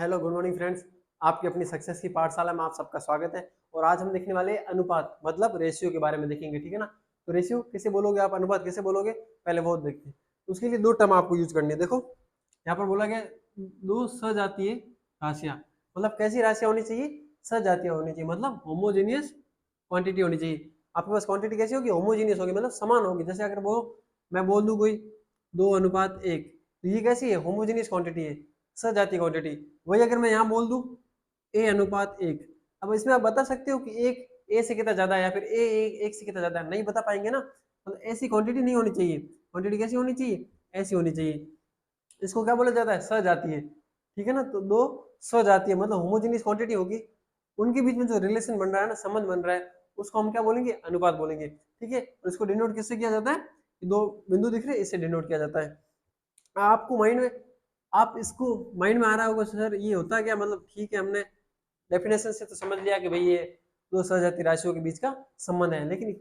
Hello good morning friends. आपकी अपनी success की पाठशाला में आप सबका स्वागत है। और आज हम देखने वाले हैं अनुपात मतलब रेशियो के बारे में देखेंगे, ठीक है ना। तो रेशियो कैसे बोलोगे आप, अनुपात कैसे बोलोगे, पहले वो देखते हैं। तो उसके लिए दो टर्म आपको यूज करनी है। देखो यहाँ पर बोला गया दो सजातीय राशियां, मतलब कैसी राशियां होनी चाहिए, सजातीय होनी चाहिए, मतलब होमोजेनियस क्वांटिटी होनी चाहिए। आपके पास क्वांटिटी कैसी होगी, होमोजेनियस होगी, मतलब समान होगी। जैसे अगर वो मैं बोल दूं कोई 2:1, तो ये कैसी है, होमोजेनियस क्वांटिटी है, सजातीय क्वांटिटी। वही अगर मैं यहाँ बोल दूं A:1, अब इसमें आप बता सकते हो कि एक ए से कितना ज्यादा है या फिर एक से कितना ज्यादा है, नहीं बता पाएंगे ना। मतलब ऐसी क्वांटिटी नहीं होनी चाहिए। क्वांटिटी कैसी होनी चाहिए, ऐसी होनी चाहिए। इसको क्या बोला जाता है, सजातीय, ठीक है ना। तो दो सजातीय मतलब होमोजेनियस क्वांटिटी होगी, उनके बीच में जो रिलेशन बन रहा है ना, संबंध बन रहा है, उसको हम क्या बोलेंगे, अनुपात बोलेंगे, ठीक है। और इसको डिनोट किससे किया जाता है, दो बिंदु दिख रहे हैं, इससे डिनोट किया जाता है। आपको माइंड में, आप इसको माइंड में आ रहा होगा सर ये होता क्या, मतलब ठीक है हमने डेफिनेशन से तो समझ लिया कि भाई ये दो सजातीय राशियों के बीच का संबंध है, लेकिन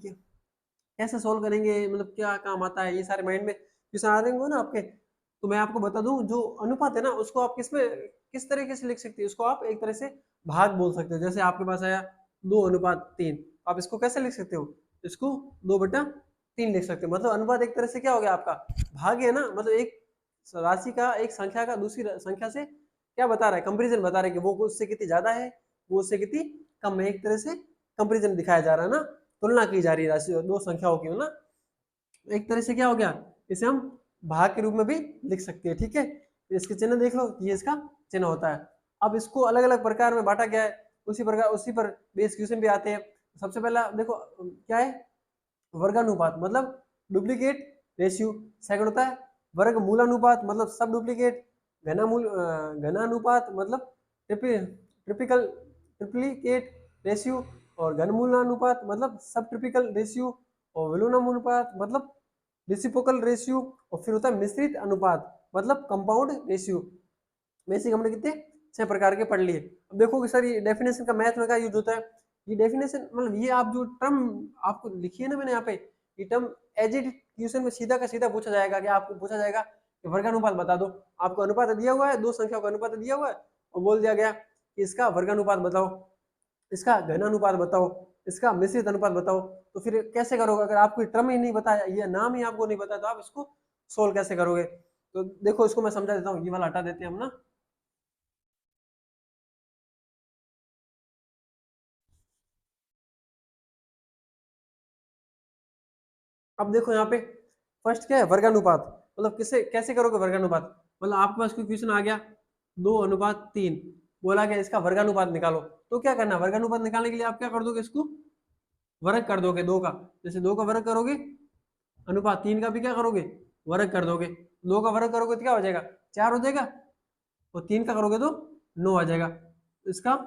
कैसे सोल्व करेंगे, मतलब क्या काम आता है, ये सारे माइंड में क्वेश्चन आ रहे होंगे ना आपके। तो मैं आपको बता दूं, जो अनुपात है ना उसको आप किस तरीके से लिख सकते हो, उसको आप एक तरह से भाग बोल सकते हो। जैसे आपके पास आया 2:3, आप इसको कैसे लिख सकते हो, इसको 2/3 लिख सकते हो। मतलब अनुपात एक तरह से क्या हो गया आपका, भाग है ना, मतलब एक राशि का, एक संख्या का दूसरी संख्या से क्या बता रहा है, कंपेरिजन बता रहा है कि वो उससे कितनी ज्यादा है, वो उससे कितनी कम है। एक तरह से कंपेरिजन दिखाया जा रहा है ना, तुलना की जा रही है राशि दो संख्याओं की ना। एक तरह से क्या हो गया, इसे हम भाग के रूप में भी लिख सकते हैं, ठीक है। इसके चिन्ह देख लो, ये इसका चिन्ह होता है। अब इसको अलग अलग प्रकार में बांटा गया है, उसी प्रकार उसी पर बेस क्वेश्चन भी आते हैं। सबसे पहला देखो क्या है, वर्गानुपात मतलब डुप्लीकेट रेशियो। सेकंड होता है वर्ग मूलानुपात मतलब सब डुप्लीकेट। घनानुपात मतलब ट्रिपिकल ट्रिप्लीकेट रेशियो। और घनमूलानुपात मतलब सब ट्रिपिकल रेशियो। और विलोमानुपात मतलब रेसिप्रोकल रेशियो। और फिर होता है मिश्रित अनुपात मतलब कंपाउंड रेशियो। बेसिक हमने कितने 6 प्रकार के पढ़ लिए। अब देखो कि सर ये डेफिनेशन का मैथ में क्या यूज होता है, ये डेफिनेशन मतलब ये आप जो टर्म आपको लिखी है ना मैंने यहाँ पे, ये टर्म एज इट क्वेश्चन में सीधा का सीधा पूछा जाएगा, कि आपको पूछा जाएगा कि वर्गानुपात बता दो। आपको अनुपात दिया हुआ है, दो संख्याओं का अनुपात दिया हुआ है, और बोल दिया गया कि इसका वर्गानुपात बताओ, इसका घनानुपात बताओ, इसका मिश्रित अनुपात बताओ। तो फिर कैसे करोगे, अगर आपको टर्म ही नहीं बताया, ये नाम ही आपको नहीं पता, तो आप इसको सोल्व कैसे करोगे। तो देखो इसको मैं समझा देता हूँ, ये वाला हटा देते हैं हम ना। अब देखो यहाँ पे फर्स्ट क्या है, वर्गानुपात। मतलब किससे कैसे करोगे वर्गानुपात, मतलब आपके पास कोई क्वेश्चन आ गया 2:3, बोला गया इसका वर्गानुपात निकालो। तो क्या करना, वर्गानुपात निकालने के लिए आप क्या कर दोगे, इसको वर्ग कर दोगे दो का। जैसे दो का वर्ग करोगे, अनुपात तीन का भी क्या करोगे, वर्ग कर दोगे। दो का वर्ग करोगे तो क्या हो जाएगा, 4 हो जाएगा। और तीन का करोगे तो 9 आ जाएगा। इसका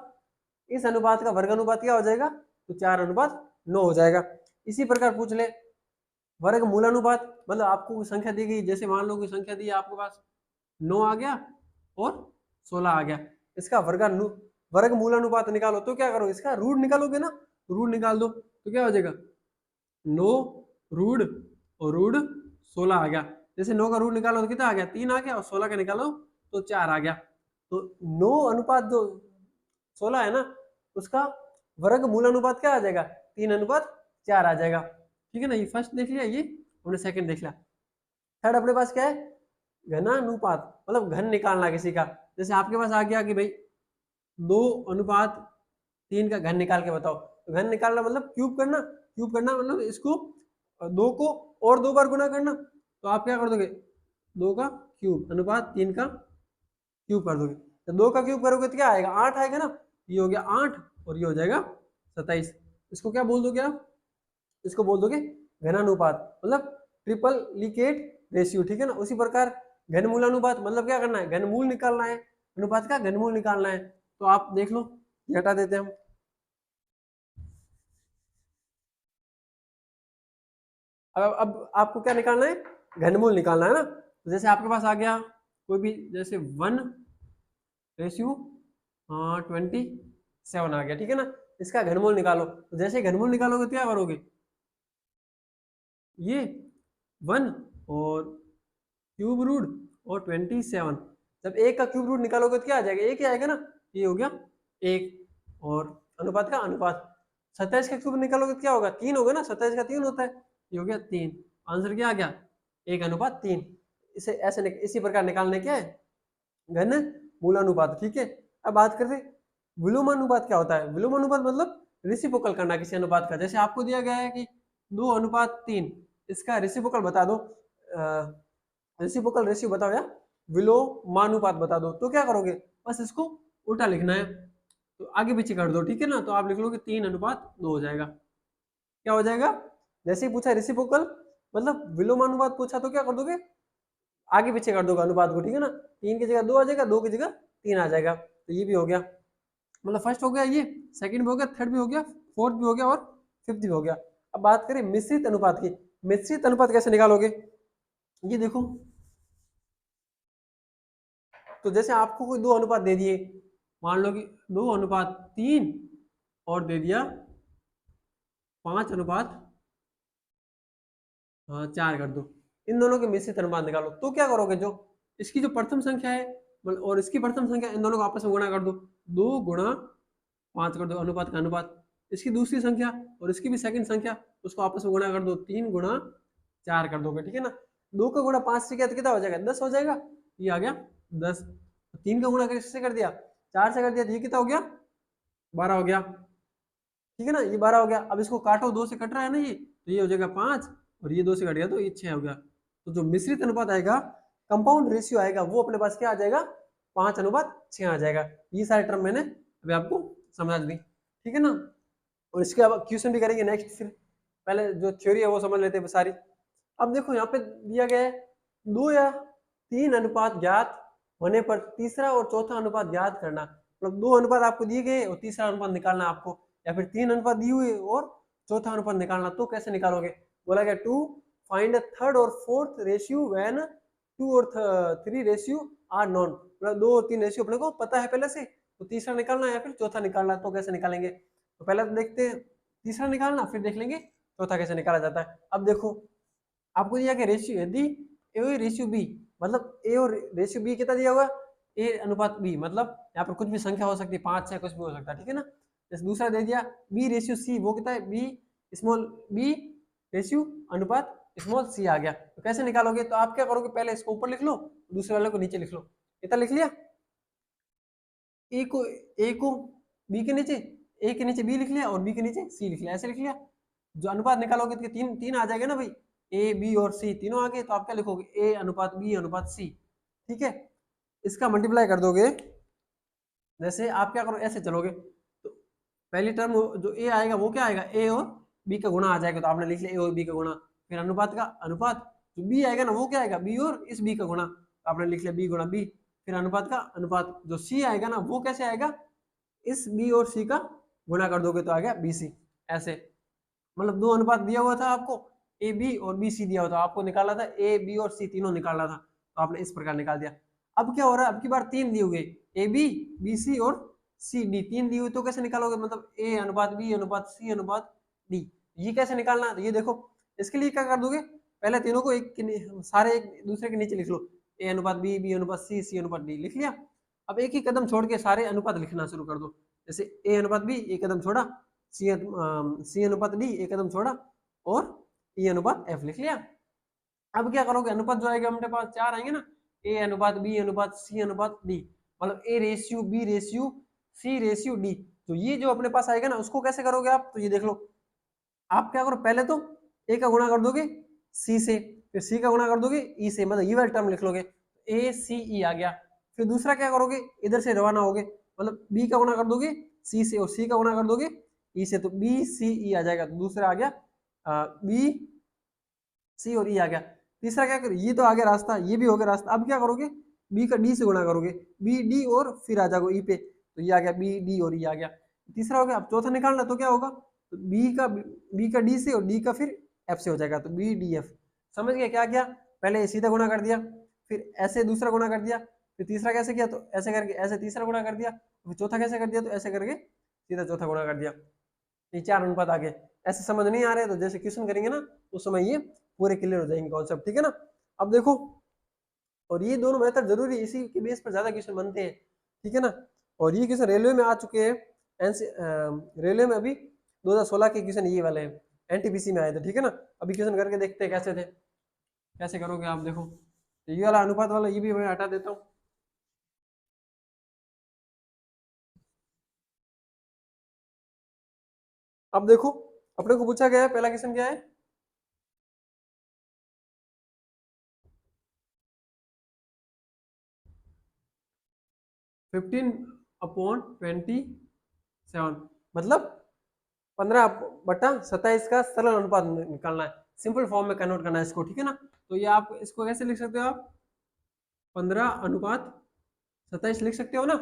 इस अनुपात का वर्ग अनुपात क्या हो जाएगा, तो 4:9 हो जाएगा। इसी प्रकार पूछ ले वर्ग मूलानुपात, मतलब आपको संख्या दी गई, जैसे मान लो कि संख्या दी है आपके पास 9 आ गया और 16 आ गया, इसका वर्ग मूलानुपात निकालो। तो क्या करो, इसका रूट निकालोगे ना, रूट निकाल दो तो क्या हो जाएगा, 9 रूट और रूट 16 आ गया। जैसे 9 का रूट निकालो तो कितना आ गया, 3 आ गया, और 16 का निकालो तो 4 आ गया। तो 9 अनुपात जो 16 है ना, उसका वर्ग मूलानुपात क्या आ जाएगा, 3:4 आ जाएगा, ठीक है ना। ये फर्स्ट देख लिया, ये हमने सेकंड देख लिया। थर्ड अपने पास क्या है, घनानुपात मतलब घन निकालना किसी का। जैसे आपके पास आ गया कि भाई 2:3 का घन निकाल के बताओ। तो घन निकालना मतलब क्यूब करना, क्यूब करना मतलब इसको दो को और दो बार गुना करना। तो आप क्या कर दोगे, दो का क्यूब अनुपात 3 का क्यूब कर दोगे। तो दो का क्यूब करोगे तो क्या आएगा, 8 आएगा ना। ये हो गया 8 और ये हो जाएगा 27। इसको क्या बोल दोगे आप, इसको बोल दोगे घनानुपात मतलब ट्रिपल लीकेट रेशियो, ठीक है ना। उसी प्रकार घनमूलानुपात मतलब क्या करना है, घनमूल निकालना है, अनुपात का घनमूल निकालना है। तो आप देख लो, ये हटा देते हैं हम। अब आपको क्या निकालना है, घनमूल निकालना है ना। तो जैसे आपके पास आ गया कोई भी, जैसे 1:27 आ गया, ठीक है ना। इसका घनमूल निकालो। तो जैसे घनमूल निकालोगे तो क्या करोगे, ये 1 और क्यूब रूट और 27, जब 1 का क्यूब रूट निकालोगे तो क्या आ जाएगा, 1 ही आएगा ना, ये हो गया 1। और अनुपात का अनुपात 27 का क्यूब निकालोगे तो क्या होगा, 3 होगा ना, 27 का 3 होता है, ये हो गया 3। आंसर क्या आ गया, 1:3। इसे ऐसे इसी प्रकार निकालने के घन मूलानुपात। ठीक है, अब बात करते विलोमानुपात क्या होता है। विलोमानुपात मतलब रेसिप्रोकल करना किसी अनुपात का। जैसे आपको दिया गया है कि 2:3, इसका रेसिप्रोकल बता दो, रेसिप्रोकल रेशियो बताओ या विलोमानुपात बता दो, तो क्या करोगे, बस इसको उल्टा लिखना है, तो आगे पीछे कर दो। ठीक है ना, तो आप लिख लो कि 3:2 हो जाएगा। क्या हो जाएगा, जैसे ही पूछा रेसिप्रोकल मतलब विलोमानुपात पूछा तो क्या कर दोगे, आगे पीछे कर दोगे अनुपात को। ठीक है ना, 3 की जगह 2 आ जाएगा, 2 की जगह 3 आ जाएगा। तो ये भी हो गया, मतलब फर्स्ट हो गया, ये सेकंड भी हो गया, थर्ड भी हो गया, फोर्थ भी हो गया और फिफ्थ भी हो गया। अब बात करें मिश्रित अनुपात की। मिश्रित अनुपात कैसे निकालोगे, ये देखो, तो जैसे आपको कोई 2 अनुपात दे दिए, मान लो कि 2:3 और दे दिया 5:4 कर दो, इन दोनों के मिश्रित अनुपात निकालो, तो क्या करोगे, जो इसकी जो प्रथम संख्या है और इसकी प्रथम संख्या, इन दोनों को आपस में गुणा कर दो, 2 × 5 कर दो, अनुपात का अनुपात। इसकी दूसरी संख्या और इसकी भी सेकंड संख्या, उसको आपस में गुणा कर दो, 3 × 4 कर दोगे। ठीक है ना, 2 का गुणा 5 से किया तो कितना हो जाएगा, 10 हो जाएगा, ये आ गया 10। 3 का गुणा किससे कर दिया, 4 से कर दिया, तो ये कितना हो गया, 12 हो गया। ठीक है ना, ये 12 हो गया। अब इसको काटो, 2 से कट रहा है ना ये, तो ये हो जाएगा 5 और ये 2 से कट गया तो ये 6 हो गया। तो जो मिश्रित अनुपात आएगा, कंपाउंड रेशियो आएगा, वो अपने पास क्या आ जाएगा, 5:6 आ जाएगा। ये सारे टर्म मैंने अभी आपको समझा दी। ठीक है ना, और इसके अब क्वेश्चन भी करेंगे नेक्स्ट। फिर पहले जो थ्योरी है वो समझ लेते हैं सारी। अब देखो यहाँ पे दिया गया है 2 या 3 अनुपात ज्ञात होने पर तीसरा और चौथा अनुपात ज्ञात करना। मतलब 2 अनुपात आपको दिए गए और तीसरा अनुपात निकालना आपको, या फिर 3 अनुपात दिए हुए और चौथा अनुपात निकालना, तो कैसे निकालोगे। बोला गया टू फाइंड थर्ड और फोर्थ रेशियो व्हेन 2 और 3 रेशियो आर नोन। मतलब 2 और 3 रेशियो अपने को पता है पहले से, तो तीसरा निकालना या फिर चौथा निकालना, तो कैसे निकालेंगे। तो पहले तो देखते हैं तीसरा निकालना, फिर देख लेंगे चौथा कैसे निकाला जाता है। अब देखो आपको दिया गया रेशियो, यदि ए और रेशियो बी, मतलब ए और रेशियो बी कितना दिया हुआ, A:B, मतलब यहाँ पर कुछ भी संख्या हो सकती है, 5 6 कुछ भी हो सकता है। ठीक है ना, जैसे दूसरा दे दिया B:C, वो कितना है, B रेशियो अनुपात स्मॉल c आ गया। तो कैसे निकालोगे, तो आप क्या करोगे, पहले इसको ऊपर लिख लो, दूसरे वाले को नीचे लिख लो। कितना लिख लिया, ए को बी के नीचे, ए के नीचे बी लिख लिया और बी के नीचे सी लिख लिया, ऐसे लिख लिया। जो अनुपात निकालोगे तो तीन तीन आ जाएगा ना भाई, ए बी और सी तीनों आ गए, तो आप क्या लिखोगे, A:B:C। ठीक है, इसका मल्टीप्लाई कर दोगे, जैसे आप क्या करो, ऐसे चलोगे तो पहली टर्म जो ए आएगा वो क्या आएगा, ए और बी का गुणा आ जाएगा, तो आपने लिख लिया ए और बी का गुणा। फिर अनुपात का अनुपात, जो बी आएगा ना वो क्या आएगा, बी और इस बी का गुणा, तो आपने लिख लिया बी गुणा बी। फिर अनुपात का अनुपात, जो सी आएगा ना वो कैसे आएगा, इस बी और सी का गुणा कर दोगे तो आ गया BC। ऐसे मतलब 2 अनुपात दिया हुआ था आपको, ए बी और बी सी दिया हुआ था, आपको निकालना था ए बी और सी तीनों निकालना था, तो आपने इस प्रकार निकाल दिया। अब क्या हो रहा है, अब की बार 3 दिए हुए, ए बी बी सी और सी डी, 3 दी हुई, तो कैसे निकालोगे, मतलब A:B:C:D, ये कैसे निकालना है, तो ये देखो इसके लिए क्या कर दोगे, पहले तीनों को सारे एक दूसरे के नीचे लिख लो, A:B, B:C, C:D लिख लिया। अब एक ही कदम छोड़ के सारे अनुपात लिखना शुरू कर दो, जैसे A:B एक कदम छोड़ा, C:D एक कदम छोड़ा और E:F लिख लिया। अब क्या करोगे, अनुपात जो आएगा हमारे पास 4 आएंगे ना, A:B:C:D, मतलब A:B:C:D। तो ये जो अपने पास आएगा ना, उसको कैसे करोगे आप, तो ये देख लो, आप क्या करो, पहले तो A का गुणा कर दोगे C से, फिर C का गुणा कर दोगे E से, मतलब ये वाला टर्म लिख लोगे, ACE आ गया। फिर दूसरा क्या करोगे, इधर से रवाना होगे, मतलब B का गुणा कर दोगे C से और C का गुणा कर दोगे E से, तो BCE आ जाएगा। तो दूसरा आ गया BC और E आ गया। तीसरा क्या करोगे, ये तो आ गया रास्ता, ये भी हो गया रास्ता। अब क्या करोगे, B का D से गुणा करोगे, BD और फिर आ जाओगे E पे, तो ये आ गया BD और E आ गया। तीसरा हो गया। अब चौथा निकालना, तो क्या होगा, तो B का D से और D का फिर F से हो जाएगा, तो BDF। समझ गए क्या किया, पहले सीधा गुणा कर दिया, फिर ऐसे दूसरा गुणा कर दिया, फिर तीसरा कैसे किया, तो ऐसे करके ऐसे तीसरा गुणा कर दिया, फिर चौथा कैसे कर दिया, तो ऐसे करके सीधा चौथा गुणा कर दिया। ये 4 अनुपात आ गए। ऐसे समझ नहीं आ रहे तो जैसे क्वेश्चन करेंगे ना, उस समय ये पूरे क्लियर हो जाएंगे कॉन्सेप्ट। ठीक है ना, अब देखो, और ये दोनों मेथड जरूरी, इसी के बेस पर ज्यादा क्वेश्चन बनते हैं, ठीक है ना। और ये क्वेश्चन रेलवे में आ चुके हैं, रेलवे में अभी 2016 के क्वेश्चन ये वाले हैं, एनटीपीसी में आए थे, ठीक है ना। अभी क्वेश्चन करके देखते हैं कैसे थे, कैसे करोगे आप, देखो ये वाला अनुपात वाला ये भी मैं हटा देता हूँ। अब देखो अपने को पूछा गया है, पहला क्वेश्चन क्या है, 15/27, मतलब 15/27 का सरल अनुपात निकालना है, सिंपल फॉर्म में कन्वर्ट करना है इसको, ठीक है ना। तो ये आप इसको कैसे लिख सकते हो, आप 15/27 लिख सकते हो ना,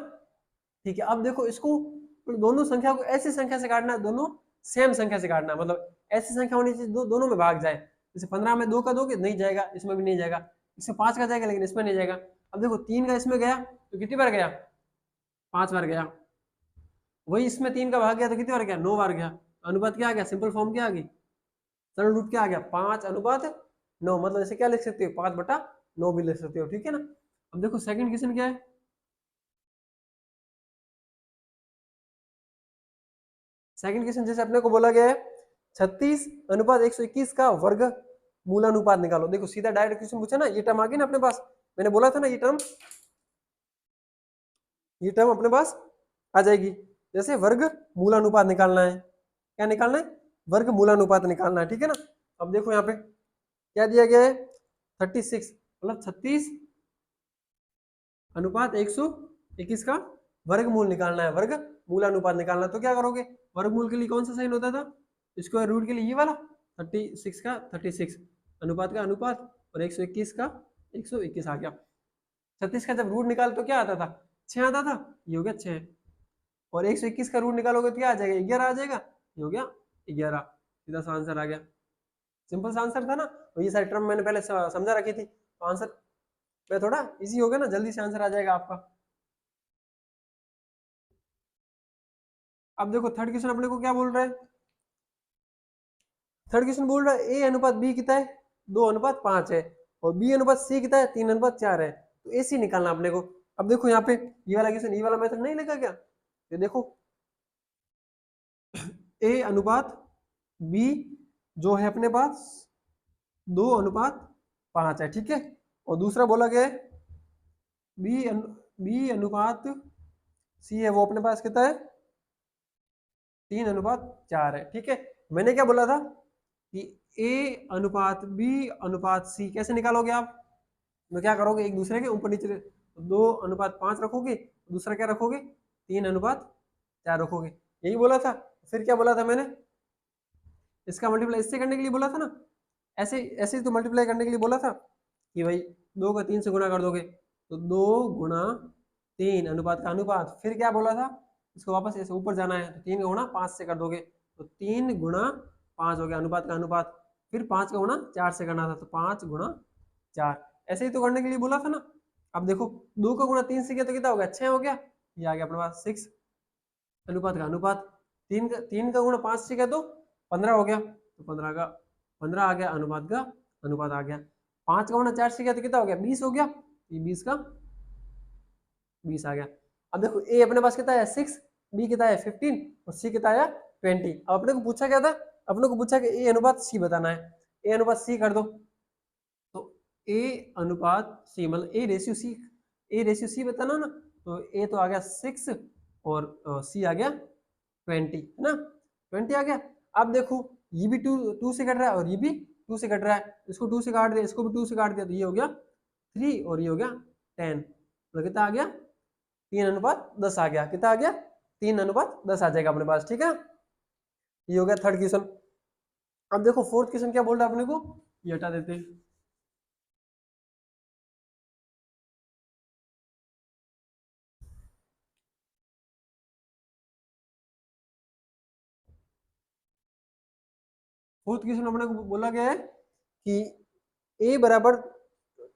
ठीक है। अब देखो इसको दोनों संख्या को ऐसी संख्या से काटना है, दोनों सेम संख्या से काटना है, मतलब ऐसी संख्या होनी चाहिए दोनों में भाग जाए। जैसे 15 में 2 का दोगे नहीं जाएगा, इसमें भी नहीं जाएगा, इसमें 5 का जाएगा लेकिन इसमें नहीं जाएगा। अब देखो 3 का इसमें गया तो कितनी बार गया, 5 बार गया। वही इसमें 3 का भाग गया तो कितनी बार गया, 9 बार गया। अनुपात क्या आ गया, सिंपल फॉर्म क्या आ गई, सरल रूप क्या आ गया, 5/9। मतलब ऐसे क्या लिख सकते हो, 5/9 भी लिख सकते हो, ठीक है ना। अब देखो सेकंड क्वेश्चन क्या है, सेकंड क्वेश्चन जैसे अपने को बोला गया है 36/121 का वर्ग मूलानुपात निकालो। देखो सीधा डायरेक्ट क्वेश्चन पूछा ना, ये टर्म आ गई ना अपने पास, मैंने बोला था ना ये टर्म अपने पास आ जाएगी। जैसे वर्ग मूलानुपात निकालना है, क्या निकालना है, वर्ग मूलानुपात निकालना है, ठीक है ना। अब देखो यहाँ पे क्या दिया गया है, 36 मतलब 36/121 का वर्गमूल निकालना है, वर्ग मूलानुपात निकालना है। तो क्या करोगे, वर्गमूल के लिए कौन सा साइन होता था, स्क्वायर रूट के लिए ये वाला, 36 का 36, अनुपात का अनुपात, और 121 का 121 आ गया। 36 का जब रूट निकाल तो क्या आता था, 6 आता था, ये हो गया 6। और 121 का रूट निकालोगे तो क्या आ जाएगा, 11 आ जाएगा, ये हो गया 11। सीधा सा आंसर आ गया, सिंपल सा आंसर था ना। और ये सारी टर्म मैंने पहले समझा रखी थी, तो आंसर पे थोड़ा इजी हो गया ना, जल्दी से आंसर आ जाएगा आपका। अब देखो थर्ड क्वेश्चन अपने को क्या बोल रहा है, थर्ड क्वेश्चन बोल रहा है A/B कितना है, 2/5 है, और B/C कितना है, 3/4 है। तो AC निकालना अपने को। अब देखो यहाँ पे ये वाला क्वेश्चन ये वाला मेथड नहीं लगा क्या, ये देखो A/B जो है अपने पास 2/5 है, ठीक है। और दूसरा बोला गया है B/C है, वो अपने पास कितना है, 3/4 है, ठीक है। मैंने क्या बोला था कि A/B/C कैसे निकालोगे आप, तो क्या करोगे, एक दूसरे के ऊपर नीचे 2/5 रखोगे, दूसरा क्या रखोगे, 3/4 रखोगे, यही बोला था। फिर क्या बोला था मैंने, इसका मल्टीप्लाई इससे करने के लिए बोला था ना, ऐसे ऐसे तो मल्टीप्लाई करने के लिए बोला था कि भाई 2 का 3 से गुणा कर दोगे, तो 2 × 3 अनुपात का अनुपात। फिर क्या बोला था, इसको वापस ऐसे ऊपर जाना है, तो 3 का गुणा 5 से कर दोगे, तो 3 × 5 हो गया अनुपात का अनुपात। फिर 5 का गुणा 4 से करना था, तो 5 × 4, ऐसे ही तो करने के लिए बोला था ना। अब देखो 2 का गुणा 3 से किया तो कितना हो गया, 6 हो गया, ये आ गया अपने पास 6 अनुपात का अनुपात। 3 का गुणा 5 से किया तो 15 हो गया, तो 15 आ गया अनुपात का अनुपात आ गया। 5 का गुणा 4 से किया तो कितना हो गया, 20 हो गया, ये 20 का 20 आ गया। अब देखो ए अपने पास कितना है 6, बी कितना है 15, और सी कितना है 20। अब अपने को पूछा क्या था, अपने को पूछा कि ए अनुपात सी बताना है, ए अनुपात सी कर दो। तो ए अनुपात सी मतलब ए रेशियो सी बताना ना, तो ए तो आ गया 6 और सी आ गया 20, है ना, 20 आ गया। अब देखो ये भी 2 से कट रहा है और ये भी 2 से कट रहा है, इसको 2 से काट दिया, इसको भी 2 से काट दिया, तो ये हो गया 3 और ये हो गया 10, तो कितना आ गया 3/10 आ गया, कितना आ गया 3/10 आ जाएगा अपने पास, ठीक है। ये हो गया थर्ड क्वेश्चन। अब देखो फोर्थ क्वेश्चन क्या बोल रहा है अपने को, ये हटा देते हैं। फोर्थ क्वेश्चन अपने को बोला गया है कि a बराबर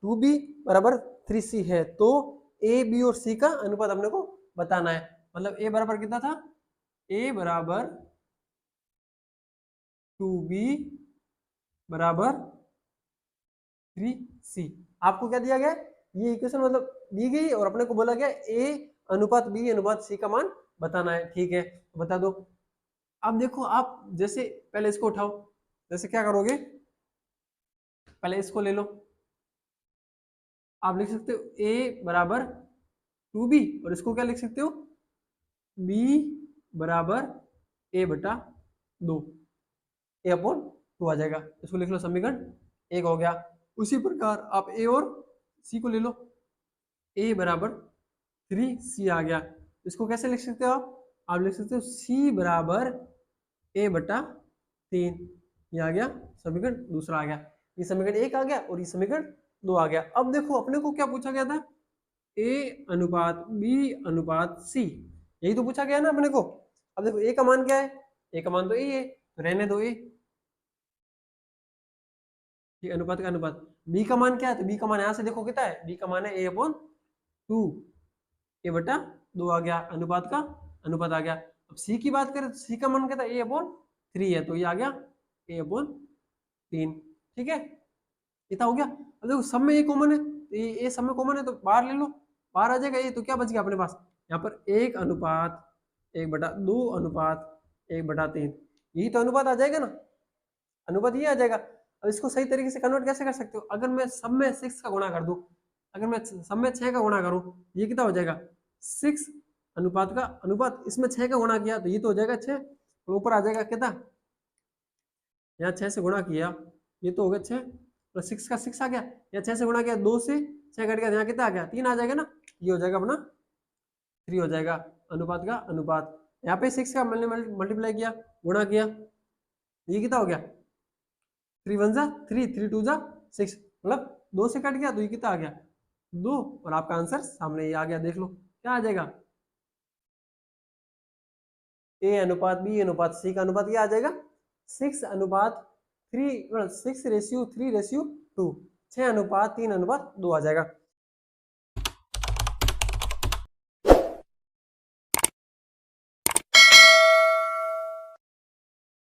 2b बराबर 3c है, तो a b और c का अनुपात अपने को बताना है। मतलब a बराबर कितना था, a बराबर 2b बराबर 3c। आपको क्या दिया गया है, ये इक्वेशन मतलब दी गई और अपने को बोला गया ए अनुपात बी अनुपात सी का मान बताना है। ठीक है, बता दो। अब देखो आप जैसे पहले इसको उठाओ, जैसे क्या करोगे, पहले इसको ले लो, आप लिख सकते हो ए बराबर 2b और इसको क्या लिख सकते हो, b बराबर ए बटा 2, ए अपॉन 2 आ जाएगा। इसको लिख लो समीकरण 1 हो गया। उसी प्रकार आप ए और सी को ले लो, ए बराबर 3c आ गया। इसको कैसे लिख सकते हो आप लिख सकते हो c बराबर ए बटा 3, ये आ गया समीकरण दूसरा आ गया। ये समीकरण 1 आ गया और ये समीकरण 2 आ गया। अब देखो अपने को क्या पूछा गया था, ए अनुपात बी अनुपात सी, यही तो पूछा गया ना अपने को। अब देखो ए का मान क्या है, ए का मान तो ए है, तो रहने दो ए, ठीक, अनुपात का अनुपात। बी का मान क्या है, तो बी का मान यहां से देखो कितना है, बी का मान है ए अपॉन 2, ए बटा 2 आ गया, अनुपात का अनुपात आ गया। अब सी की बात करें तो सी का मान क्या था, ए अपॉन 3 है, तो ये आ गया ए अपॉन 3। ठीक है, इतना हो गया। अब देखो सब में ए कॉमन है, तो ये सब में कॉमन है तो बाहर ले लो, बाहर आ जाएगा ये, तो क्या बच गया अपने पास यहाँ पर 1 अनुपात 1 बटा 2 अनुपात 1 बटा 3, यही तो अनुपात आ जाएगा ना, अनुपात ये आ जाएगा। अब इसको सही तरीके से कन्वर्ट कैसे कर सकते हो, अगर मैं सब में 6 का गुणा कर दूं, अगर मैं सब में 6 का गुणा करूं, ये कितना हो जाएगा 6 अनुपात का अनुपात, इसमें 6 का गुणा किया तो ये तो हो जाएगा 6, और ऊपर आ जाएगा कितना, यहाँ 6 से गुणा किया, ये तो हो गया 6 प्लस 6 का 6 आ गया, यहाँ 6 से गुणा किया 2 से 6 कट गया, यहाँ कितना आ गया 3 आ जाएगा ना, ये हो जाएगा अपना 3 हो जाएगा अनुपात का अनुपात। यहाँ पे 6 का मैंने मल्टीप्लाई किया, गुणा किया, ये कितना हो गया 3 1 जा 3, 3 2 जा 6, मतलब 2 से कट गया तो ये कितना आ गया 2, और आपका आंसर सामने ये आ गया। देख लो क्या आ जाएगा, ए अनुपात बी अनुपात सी का अनुपात ये आ जाएगा 6 अनुपात 3, 6 रेशियो 3 रेशियो 2, 6 अनुपात 3 अनुपात 2 आ जाएगा।